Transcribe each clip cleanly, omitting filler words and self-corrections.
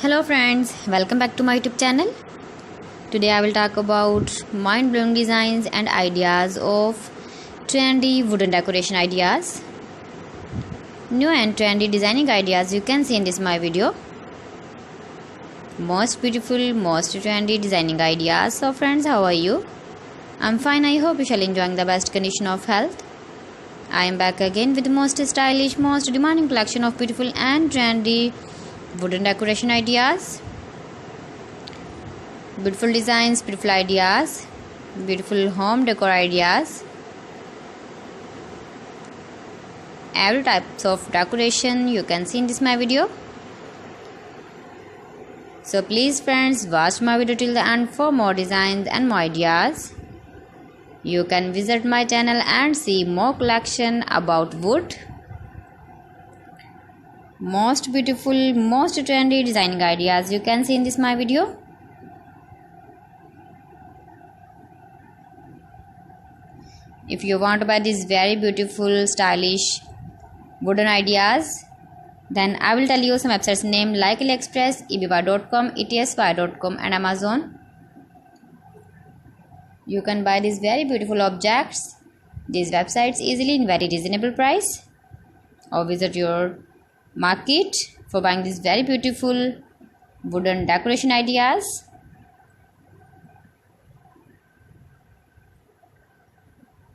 Hello friends, welcome back to my YouTube channel. Today I will talk about mind-blowing designs and ideas of trendy wooden decoration ideas. New and trendy designing ideas you can see in this my video. Most beautiful, most trendy designing ideas. So friends, how are you? I'm fine. I hope you shall enjoying the best condition of health. I am back again with the most stylish, most demanding collection of beautiful and trendy wooden decoration ideas. Beautiful designs, beautiful ideas, beautiful home decor ideas. Every types of decoration you can see in this my video. So please friends, watch my video till the end for more designs and more ideas. You can visit my channel and see more collection about wood. Most beautiful, most trendy designing ideas you can see in this my video. If you want to buy these very beautiful, stylish wooden ideas, then I will tell you some websites name like AliExpress, eBay.com, ETSY.com and Amazon. You can buy these very beautiful objects, these websites easily in very reasonable price, or visit your market for buying these very beautiful wooden decoration ideas.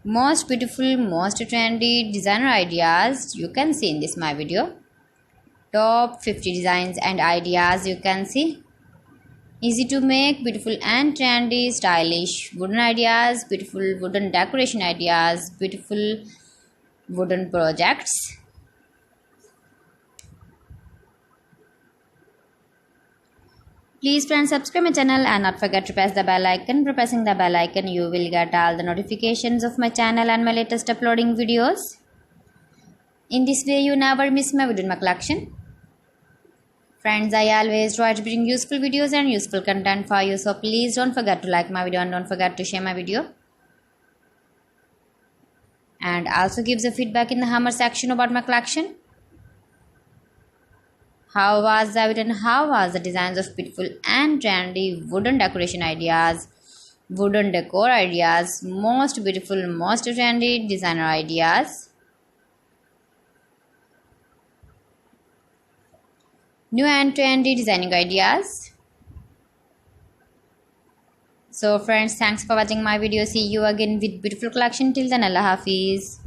Most beautiful, most trendy designer ideas you can see in this my video. Top 50 designs and ideas you can see. Easy to make, beautiful and trendy, stylish wooden ideas, beautiful wooden decoration ideas, beautiful wooden projects. Please friends, subscribe my channel and not forget to press the bell icon. By pressing the bell icon, you will get all the notifications of my channel and my latest uploading videos. In this way, you never miss my video in my collection. Friends, I always try to bring useful videos and useful content for you. So please don't forget to like my video and don't forget to share my video. And also give the feedback in the hammer section about my collection. How was the video and how was the designs of beautiful and trendy wooden decoration ideas, wooden decor ideas, most beautiful, most trendy designer ideas. New and trendy designing ideas. So friends, thanks for watching my video. See you again with beautiful collection. Till then, Allah Hafiz.